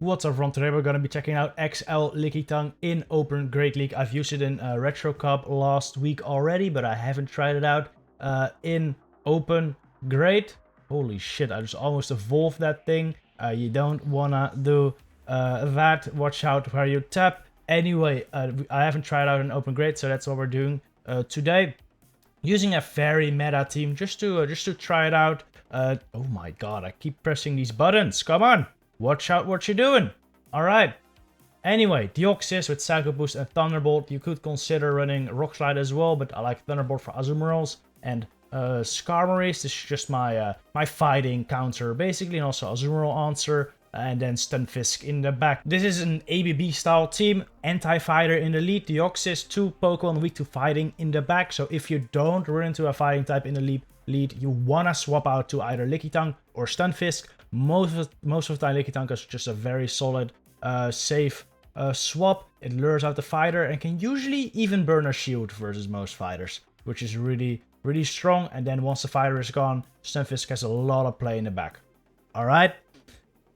What's up everyone, today we're going to be checking out XL Lickitung in Open Great League. I've used it in Retro Cup last week already, but I haven't tried it out in Open Great. Holy shit, I just almost evolved that thing. You don't want to do that. Watch out where you tap. Anyway, I haven't tried out in Open Great, so that's what we're doing today. Using a very meta team just to try it out. Oh my god, I keep pressing these buttons. Come on. Watch out what you're doing. Alright. Anyway, Deoxys with Psycho Boost and Thunderbolt. You could consider running Rock Slide as well, but I like Thunderbolt for Azumarill. And Skarmory, this is just my my fighting counter, basically, and also Azumarill answer. And then Stunfisk in the back. This is an ABB style team. Anti-fighter in the lead. Deoxys, 2 Pokemon weak to fighting in the back. So if you don't run into a fighting type in the lead, you wanna swap out to either Lickitung or Stunfisk. Most of the time Lickitung is just a very solid, safe swap. It lures out the fighter and can usually even burn a shield versus most fighters, which is really, really strong. And then once the fighter is gone, Stunfisk has a lot of play in the back. Alright.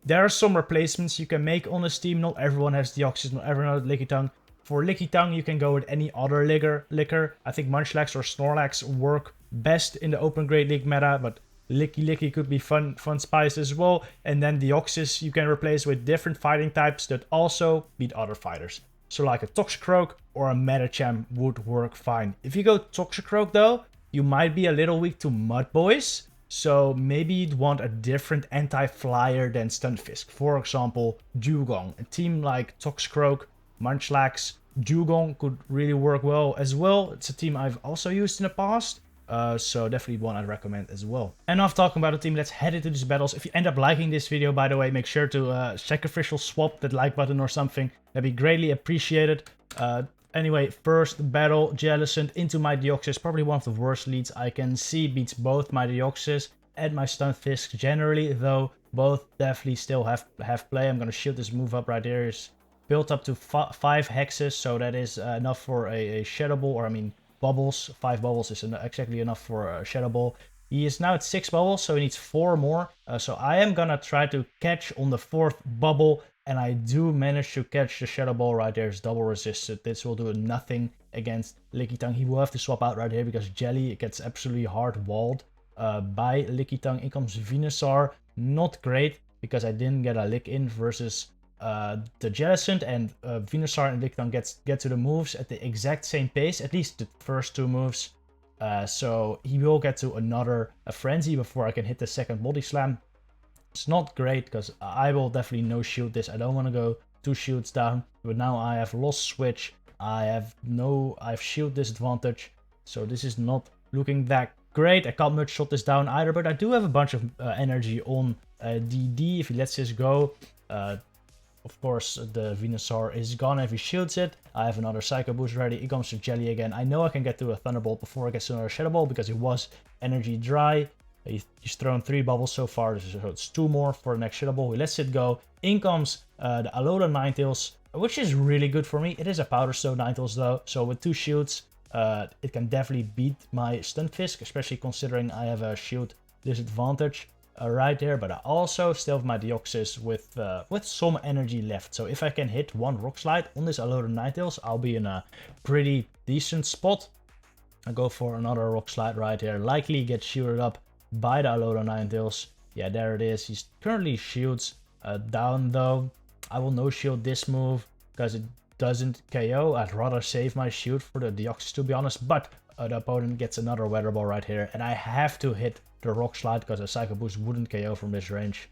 There are some replacements you can make on this team. Not everyone has Deoxys, not everyone has Lickitung. For Lickitung, you can go with any other liquor. I think Munchlax or Snorlax work best in the Open Great League meta, but Licky could be fun spice as well. And then Deoxys you can replace with different fighting types that also beat other fighters. So like a Toxicroak or a Medicham would work fine. If you go Toxicroak though, you might be a little weak to Mud Boys. So maybe you'd want a different anti-flyer than Stunfisk. For example, Dugong. A team like Toxicroak, Munchlax, Dugong could really work well as well. It's a team I've also used in the past. So definitely one I'd recommend as well. Enough talking about the team, let's head into these battles. If you end up liking this video, by the way, make sure to sacrificial swap that like button or something. That'd be greatly appreciated. Anyway, first battle, Jellicent into my Deoxys. Probably one of the worst leads I can see. Beats both my Deoxys and my Stunfisk generally, though both definitely still have play. I'm going to shield this move up right here. It's built up to 5 hexes, so that is enough for a Shadow Ball, or I mean bubbles. 5 bubbles is exactly enough for a Shadow Ball. He is now at 6 bubbles, so he needs 4 more. So I am going to try to catch on the 4th bubble. And I do manage to catch the Shadow Ball right there. It's double resisted. This will do nothing against Lickitung. He will have to swap out right here because Jelly gets absolutely hard walled by Lickitung. In comes Venusaur. Not great because I didn't get a lick in versus the Jellicent. And Venusaur and Lickitung get to the moves at the exact same pace. At least the first 2 moves. So he will get to a Frenzy before I can hit the second Body Slam. It's not great because I will definitely no shield this. I don't want to go 2 shields down. But now I have lost switch. I have shield disadvantage. So this is not looking that great. I can't much shot this down either. But I do have a bunch of energy on DD. If he lets this go, of course the Venusaur is gone if he shields it. I have another Psycho Boost ready. It comes to Jelly again. I know I can get to a Thunderbolt before I get to another Shadow Ball because it was energy dry. He's thrown 3 bubbles so far, so it's 2 more for the next Shadow Ball. He lets it go. In comes the Alolan Ninetales, which is really good for me. It is a Powder Stone Ninetales though, so with 2 shields, it can definitely beat my Stunfisk, especially considering I have a shield disadvantage right there. But I also still have my Deoxys with some energy left. So if I can hit 1 Rock Slide on this Alolan Ninetales, I'll be in a pretty decent spot. I go for another Rock Slide right here. Likely get shielded up by the Alolan Ninetales. Yeah, there it is. He's currently shields down though. I will no shield this move because it doesn't KO. I'd rather save my shield for the Deoxys to be honest. But the opponent gets another Weather Ball right here. And I have to hit the Rock Slide because a Psycho Boost wouldn't KO from this range.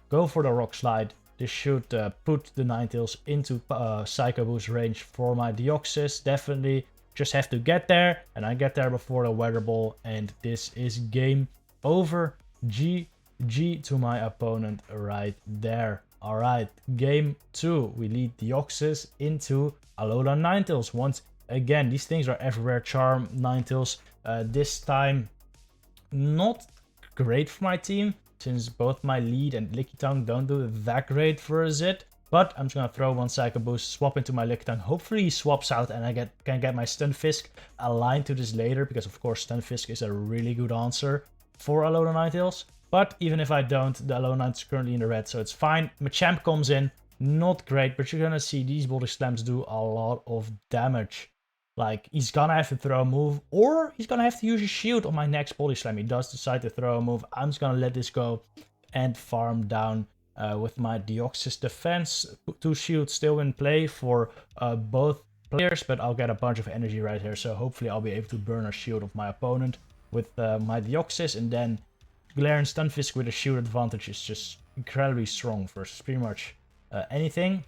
Go for the Rock Slide. This should put the Ninetales into Psycho Boost range for my Deoxys. Definitely just have to get there. And I get there before the Weather Ball. And this is game over. GG to my opponent right there. Alright, game 2. We lead Deoxys into Alolan Ninetales. Once again, these things are everywhere. Charm, Ninetales. This time, not great for my team, since both my Lead and Lickitung don't do that great versus it. But I'm just going to throw 1 Psycho Boost, swap into my Lickitung. Hopefully he swaps out and I can get my Stunfisk aligned to this later. Because of course Stunfisk is a really good answer for Alolan Ninetales. But even if I don't, the Alolan Ninetales is currently in the red, so it's fine. Machamp comes in. Not great, but you're gonna see these body slams do a lot of damage. Like, he's gonna have to throw a move, or he's gonna have to use a shield on my next body slam. He does decide to throw a move. I'm just gonna let this go and farm down with my Deoxys defense. 2 shields still in play for both players, but I'll get a bunch of energy right here. So hopefully I'll be able to burn a shield of my opponent with my Deoxys, and then Galarian Stunfisk with a shield advantage is just incredibly strong versus pretty much anything.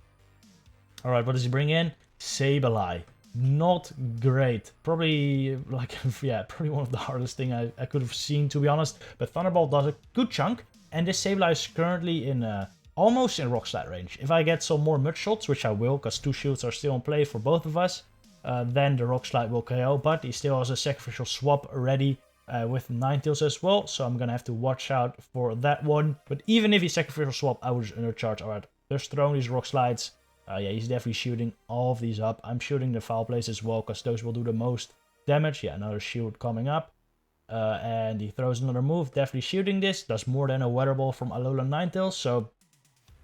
Alright, what does he bring in? Sableye. Not great. Probably, like, yeah, probably one of the hardest thing I could have seen, to be honest. But Thunderbolt does a good chunk, and this Sableye is currently in almost in Rock Slide range. If I get some more Mud Shots, which I will, because 2 shields are still in play for both of us, then the Rock Slide will KO, but he still has a Sacrificial Swap ready with Ninetales as well, so I'm gonna have to watch out for that one. But even if he Sacrificial Swap, I would just undercharge. Alright, just throwing these Rock Slides. Yeah, he's definitely shooting all of these up. I'm shooting the Foul Plays as well, because those will do the most damage. Yeah, another shield coming up. And he throws another move, definitely shooting this. Does more than a Weather Ball from Alolan Ninetales, so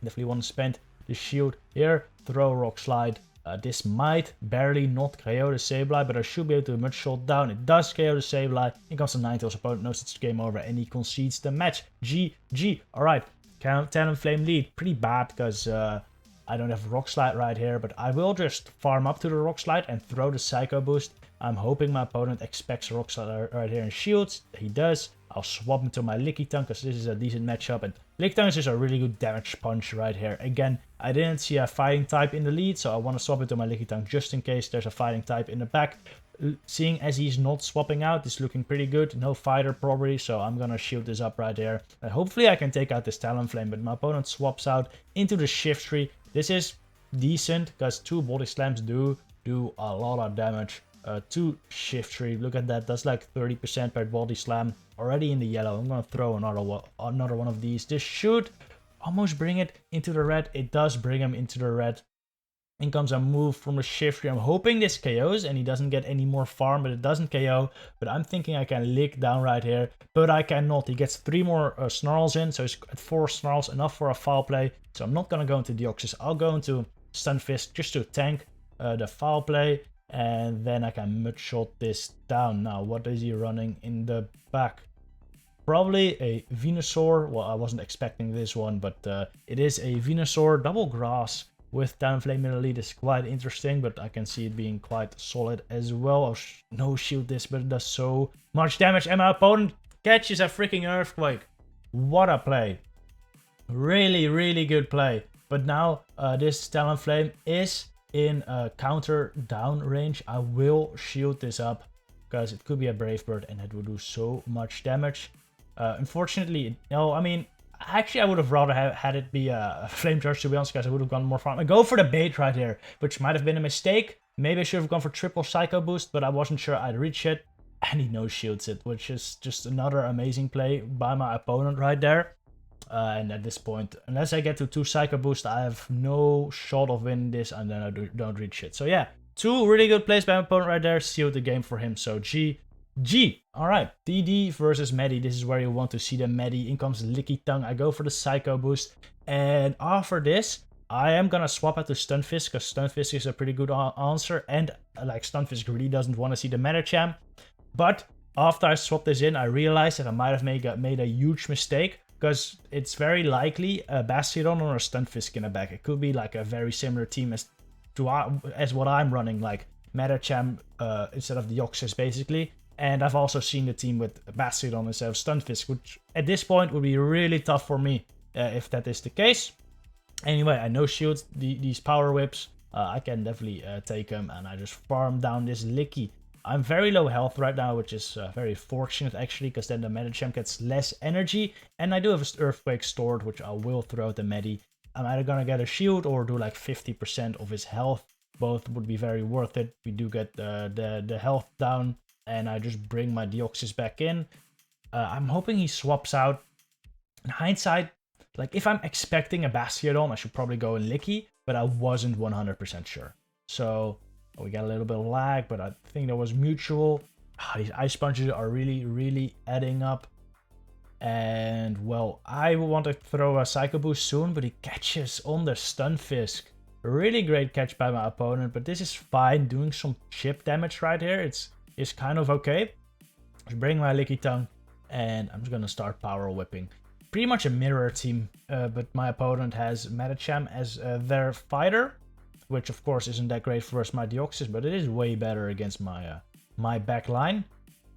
definitely want to spend the shield here. Throw Rock Slide. This might barely not KO the Sableye, but I should be able to Mud Shot down. It does KO the Sableye. In comes the Ninetales. Opponent knows it's game over, and he concedes the match. GG. Alright, Talonflame Lead. Pretty bad, because I don't have Rock Slide right here, but I will just farm up to the Rock Slide and throw the Psycho Boost. I'm hoping my opponent expects Rock Slide right here and shields. He does. I'll swap him to my Lickitung, because this is a decent matchup, and Lickitung is just a really good damage punch right here. Again, I didn't see a fighting type in the lead, so I want to swap it to my Lickitung just in case there's a fighting type in the back. Seeing as he's not swapping out, it's looking pretty good. No fighter probably, so I'm gonna shield this up right there. And hopefully I can take out this Talonflame, but my opponent swaps out into the Shift Tree. This is decent, because 2 body slams do a lot of damage. 2 Shift Tree, look at that, that's like 30% per body slam. Already in the yellow. I'm gonna throw another one of these. This should almost bring it into the red. It does bring him into the red. In comes a move from a Shift Tree. I'm hoping this KOs and he doesn't get any more farm, but it doesn't KO. But I'm thinking I can lick down right here, but I cannot. He gets 3 more Snarls in, so he's at 4 Snarls, enough for a Foul Play. So I'm not gonna go into Deoxys. I'll go into Stunfisk just to tank the Foul Play, and then I can Mud Shot this down. Now, what is he running in the back? Probably a Venusaur. Well, I wasn't expecting this one, but it is a Venusaur. Double Grass with Talonflame Lead is quite interesting, but I can see it being quite solid as well. I'll no shield this, but it does so much damage, and my opponent catches a freaking Earthquake. What a play. Really, really good play. But now this Talonflame is in counter down range. I will shield this up, because it could be a Brave Bird, and it will do so much damage. Unfortunately, no, I mean, actually I would have rather had it be a Flame Charge, to be honest, because I would have gone more farm. I go for the bait right here, which might have been a mistake. Maybe I should have gone for triple Psycho Boost, but I wasn't sure I'd reach it. And he no-shields it, which is just another amazing play by my opponent right there. And at this point, unless I get to 2 Psycho Boost, I have no shot of winning this, and then I don't reach it. So yeah, 2 really good plays by my opponent right there. Sealed the game for him, so GG. Alright, DD versus Medi. This is where you want to see the Medi. In comes Lickitung. I go for the Psycho Boost. And after this, I am gonna swap out to Stunfisk, because Stunfisk is a pretty good answer. And like, Stunfisk really doesn't want to see the Medicham. But after I swapped this in, I realized that I might have made a huge mistake, because it's very likely a Bastiodin or a Stunfisk in the back. It could be like a very similar team as what I'm running, like Medicham instead of Deoxys basically. And I've also seen the team with Bastiodin instead of Stunfisk, which at this point would be really tough for me if that is the case. Anyway, I no shield these Power Whips. I can definitely take them, and I just farm down this Licky. I'm very low health right now, which is very fortunate actually, because then the Medicham gets less energy. And I do have an Earthquake stored, which I will throw at the Medi. I'm either gonna get a shield or do like 50% of his health. Both would be very worth it. We do get the health down, and I just bring my Deoxys back in. I'm hoping he swaps out. In hindsight, like, if I'm expecting a Bastiodin, I should probably go in Licky, but I wasn't 100% sure. So we got a little bit of lag, but I think that was mutual. These Ice Punches are really, really adding up. And, well, I want to throw a Psycho Boost soon, but he catches on the Stunfisk. Really great catch by my opponent, but this is fine. Doing some chip damage right here, it's kind of okay. Just bring my Lickitung, and I'm just gonna start power whipping. Pretty much a mirror team, but my opponent has Medicham as their fighter, which of course isn't that great versus my Deoxys, but it is way better against my my back line.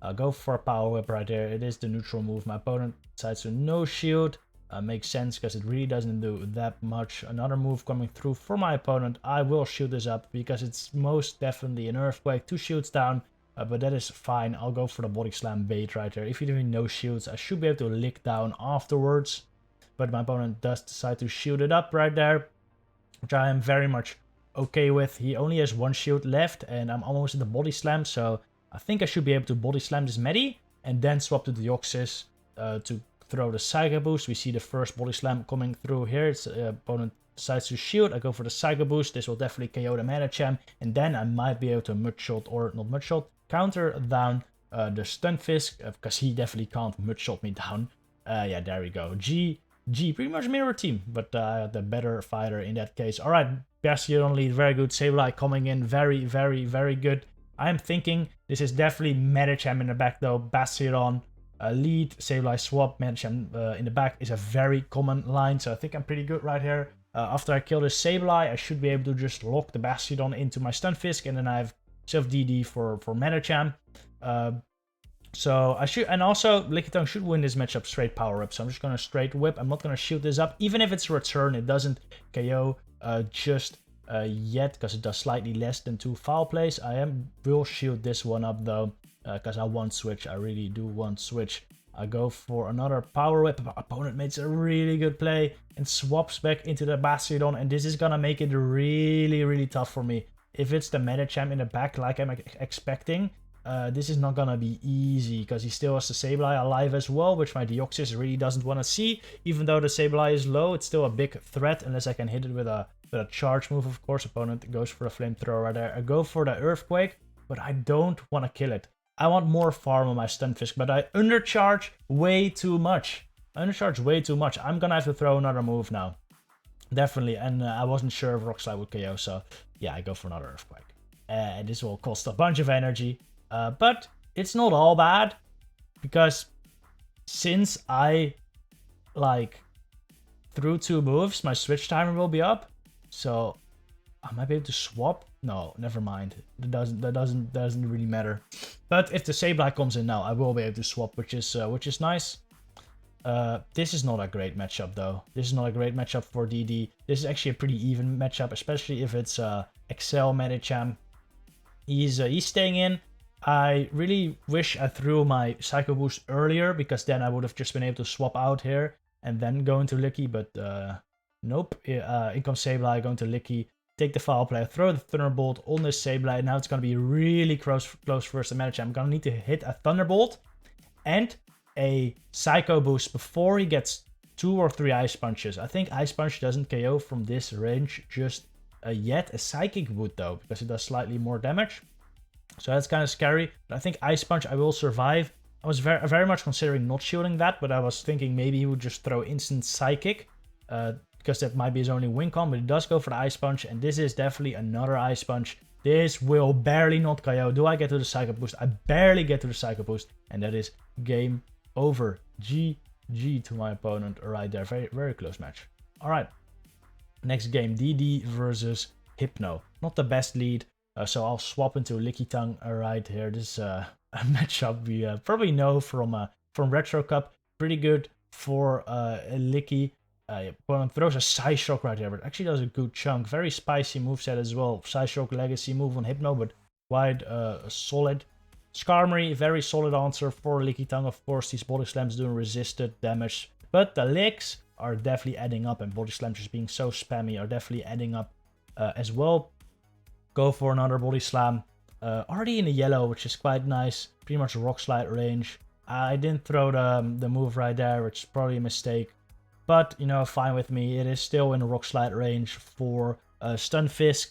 I'll go for a power whip right there. It is the neutral move. My opponent decides to no shield. Makes sense because it really doesn't do that much. Another move coming through for my opponent. I will shield this up because it's most definitely an earthquake. 2 shields down, but that is fine. I'll go for the body slam bait right there. If you're doing no shields, I should be able to lick down afterwards. But my opponent does decide to shield it up right there, which I am very much okay with. He only has 1 shield left, and I'm almost in the body slam, so I think I should be able to body slam this Medi, and then swap to Deoxys to throw the Psycho Boost. We see the first body slam coming through here. Its opponent decides to shield. I go for the Psycho Boost. This will definitely KO the Medicham, and then I might be able to Mudshot, or not Mudshot, counter down the Stunfisk, because he definitely can't Mudshot me down. Yeah, there we go. G, pretty much mirror team, but the better fighter in that case. Alright, Bastiodin Lead, very good. Sableye coming in, very, very, very good. I am thinking this is definitely Medicham in the back though. Bastiodin Lead, Sableye swap, Medicham in the back is a very common line, so I think I'm pretty good right here. After I kill this Sableye, I should be able to just lock the Bastiodin into my Stunfisk, and then I have self DD for Medicham. So I should, and also Lickitung should win this matchup straight power up. So I'm just gonna straight whip. I'm not gonna shield this up, even if it's return. It doesn't KO just yet because it does slightly less than 2 foul plays. Will shield this one up though because I want switch. I really do want switch. I go for another power whip. My opponent makes a really good play and swaps back into the Bastiodin, and this is gonna make it really, really tough for me. If it's the Medicham in the back like I'm expecting, this is not gonna be easy because he still has the Sableye alive as well, which my Deoxys really doesn't want to see. Even though the Sableye is low, it's still a big threat unless I can hit it with a charge move, of course. Opponent goes for a flamethrower right there. I go for the Earthquake, but I don't want to kill it. I want more farm on my Stunfisk, but I undercharge way too much. I'm gonna have to throw another move now. Definitely, and I wasn't sure if Rock Slide would KO, so yeah, I go for another Earthquake. And this will cost a bunch of energy. But it's not all bad, because since I threw 2 moves, my switch timer will be up. So I might be able to swap. No, never mind. That doesn't really matter. But if the Sableye comes in now, I will be able to swap, which is nice. This is not a great matchup though. This is not a great matchup for DD. This is actually a pretty even matchup, especially if it's XL Medicham. He's staying in. I really wish I threw my Psycho Boost earlier, because then I would have just been able to swap out here and then go into Licky, but nope. In comes Sableye, going to Licky, take the foul play, throw the Thunderbolt on this Sableye. Now it's going to be really close versus the Medicham. I'm going to need to hit a Thunderbolt and a Psycho Boost before he gets 2 or 3 Ice Punches. I think Ice Punch doesn't KO from this range just yet. A Psychic would though, because it does slightly more damage. So that's kind of scary. But I think Ice Punch I will survive. I was very much considering not shielding that, but I was thinking maybe he would just throw instant Psychic, because that might be his only win con, but he does go for the Ice Punch, and this is definitely another Ice Punch. This will barely not KO. Do I get to the Psycho Boost? I barely get to the Psycho Boost, and that is game over. GG to my opponent right there. Very, very close match. Alright. Next game, DD versus Hypno. Not the best lead. So I'll swap into Lickitung right here. This is a matchup we probably know from Retro Cup. Pretty good for Licky. Opponent throws a Psyshock right here, but actually does a good chunk. Very spicy moveset as well. Psyshock Legacy move on Hypno, but quite solid. Skarmory, very solid answer for Lickitung. Of course, these body slams doing resisted damage, but the licks are definitely adding up, and body slams just being so spammy are definitely adding up as well. Go for another body slam. Already in the yellow, which is quite nice. Pretty much Rock Slide range. I didn't throw the move right there, which is probably a mistake. But, you know, fine with me. It is still in the Rock Slide range for Stunfisk.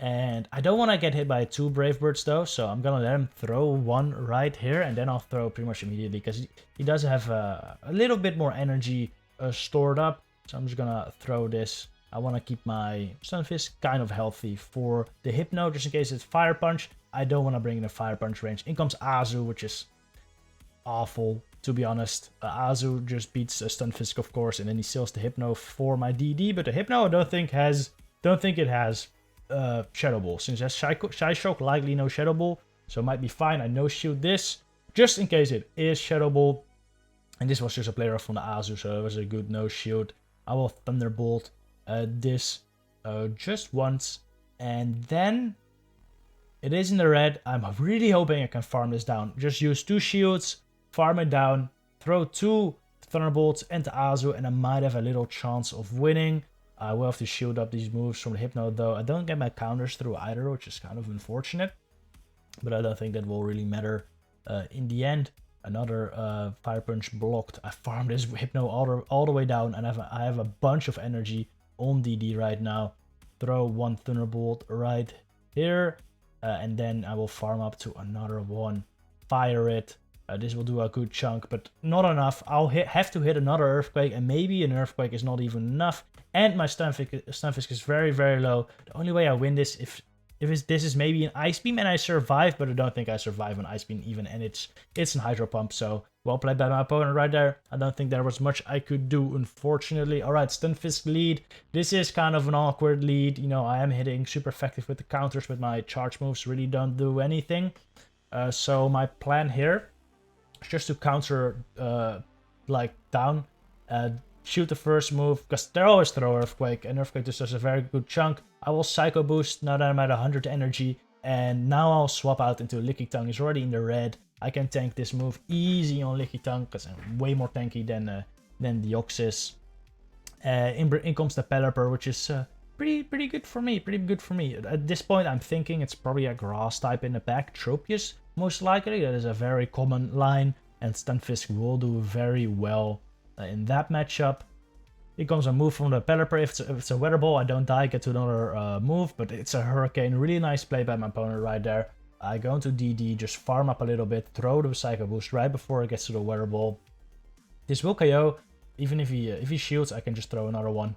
And I don't want to get hit by 2 Brave Birds though, so I'm gonna let him throw one right here, and then I'll throw pretty much immediately, because he does have a little bit more energy stored up. So I'm just gonna throw this. I want to keep my Stunfisk kind of healthy for the Hypno, just in case it's Fire Punch. I don't want to bring in a Fire Punch range. In comes Azu, which is awful, to be honest. Azu just beats Stunfisk, of course, and then he steals the Hypno for my DD, but the Hypno I don't think it has Shadow Ball, since it has Shy Shock, likely no Shadow Ball, so it might be fine. I no shield this, just in case it is Shadow Ball, and this was just a player from the Azu, so it was a good no shield. I will Thunderbolt this just once, and then it is in the red. I'm really hoping I can farm this down. Just use 2 shields, farm it down, throw 2 Thunderbolts into Azu, and I might have a little chance of winning. I will have to shield up these moves from the Hypno, though. I don't get my counters through either, which is kind of unfortunate. But I don't think that will really matter in the end. Another Fire Punch blocked. I farmed this Hypno all the way down, and I have a bunch of energy on DD right now. Throw 1 Thunderbolt right here, and then I will farm up to another one. Fire it. This will do a good chunk, but not enough. I'll have to hit another Earthquake, and maybe an Earthquake is not even enough. And my Stunfisk is very, very low. The only way I win this if this is maybe an Ice Beam and I survive, but I don't think I survive an Ice Beam even, and it's an Hydro Pump, so well played by my opponent right there. I don't think there was much I could do, unfortunately. Alright, Stunfisk lead. This is kind of an awkward lead. You know, I am hitting super effective with the counters, but my charge moves really don't do anything. So my plan here is just to counter like down, shoot the first move, because they always throw Earthquake, and Earthquake just does a very good chunk. I will Psycho Boost now that I'm at 100 energy, and now I'll swap out into Lickitung. He's already in the red. I can tank this move easy on Lickitung, because I'm way more tanky than Deoxys. In comes the Pelipper, which is pretty good for me, At this point, I'm thinking it's probably a Grass type in the back, Tropius, most likely. That is a very common line, and Stunfisk will do very well in that matchup. Here comes a move from the Pelipper. If it's a Weather Ball, I don't die, get to another move, but it's a Hurricane. Really nice play by my opponent right there. I go into DD, just farm up a little bit, throw the Psycho Boost right before it gets to the Weather Ball. This will KO. Even if he shields, I can just throw another one.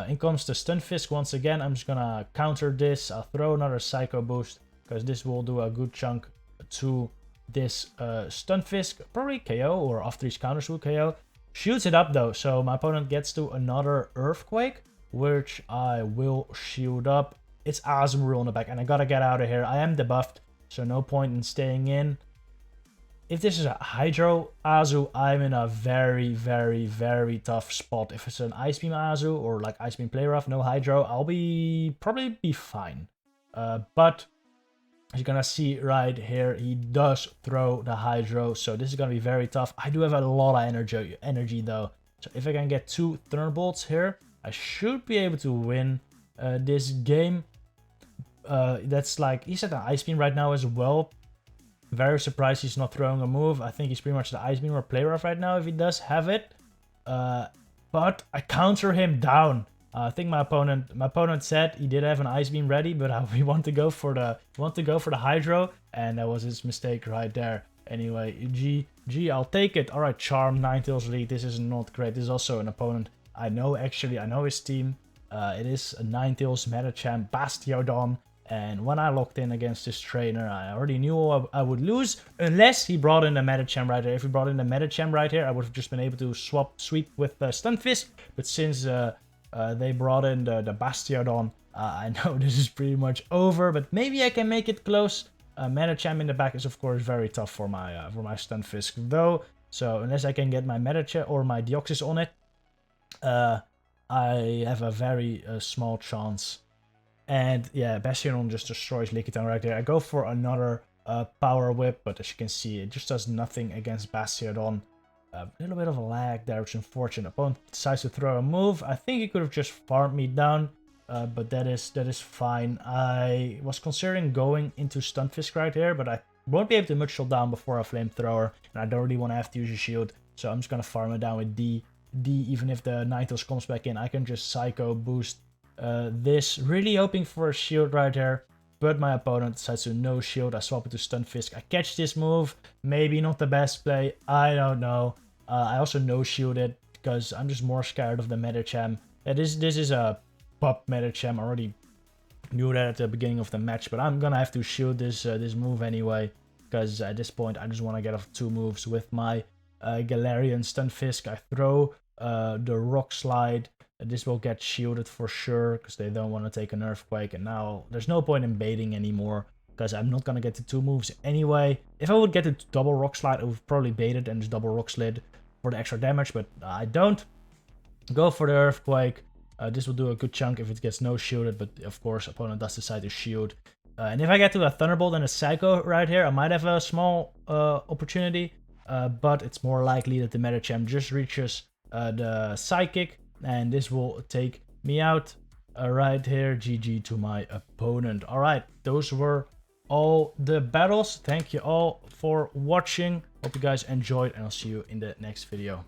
In comes the Stunfisk once again. I'm just gonna counter this. I'll throw another Psycho Boost, because this will do a good chunk to this Stunfisk. Probably KO, or after these counters will KO. Shields it up though, so my opponent gets to another Earthquake, which I will shield up. It's Azumarill in the back, and I gotta get out of here. I am debuffed, so no point in staying in. If this is a Hydro Azu, I'm in a very, very, very tough spot. If it's an Ice Beam Azu, or like Ice Beam Play Rough, no Hydro, I'll probably be fine. But as you're gonna see right here, he does throw the Hydro, so this is gonna be very tough. I do have a lot of energy though, so if I can get 2 Thunderbolts here, I should be able to win this game. That's like, he's at an Ice Beam right now as well. Very surprised he's not throwing a move. I think he's pretty much the Ice Beam or Play Rough right now if he does have it. But I counter him down. I think my opponent said he did have an Ice Beam ready, but we want to go for the Hydro, and that was his mistake right there. Anyway, GG, I'll take it. All right, Charm, Ninetales Lead. This is not great. This is also an opponent I know. Actually, I know his team. It is a Ninetales, Medicham, Bastiodin. And when I locked in against this trainer, I already knew I would lose, unless he brought in the Medicham right here. If he brought in the Medicham right here, I would have just been able to sweep with Stunfisk. But since they brought in the Bastiodin, I know this is pretty much over, but maybe I can make it close. Medicham in the back is of course very tough for my Stunfisk though. So unless I can get my Medicham or my Deoxys on it, I have a very small chance. And yeah, Bastiodin just destroys Lickitung right there. I go for another Power Whip, but as you can see, it just does nothing against Bastiodin. A little bit of a lag there, which is unfortunate. Opponent decides to throw a move. I think he could have just farmed me down, but that is fine. I was considering going into Stunfisk right here, but I won't be able to much shot down before a Flamethrower, and I don't really want to have to use a shield, so I'm just going to farm it down with D. Even if the Ninetales comes back in, I can just Psycho Boost this, really hoping for a shield right here. But my opponent decides to no shield. I swap it to Stunfisk. I catch this move. Maybe not the best play. I don't know. I also no shield it because I'm just more scared of the Medicham. This is a pop Medicham. I already knew that at the beginning of the match, but I'm gonna have to shield this this move anyway, because at this point I just want to get off 2 moves with my Galarian Stunfisk. I throw the Rock Slide. This will get shielded for sure, because they don't want to take an Earthquake, and now there's no point in baiting anymore, because I'm not gonna get to 2 moves anyway. If I would get to double Rock Slide, I would probably bait it and just double Rock Slide for the extra damage, but I don't. Go for the Earthquake. This will do a good chunk if it gets no shielded, but of course opponent does decide to shield. And if I get to a Thunderbolt and a Psycho right here, I might have a small opportunity, but it's more likely that the Medicham just reaches the Psychic, and this will take me out right here. GG to my opponent. Alright, those were all the battles. Thank you all for watching. Hope you guys enjoyed, and I'll see you in the next video.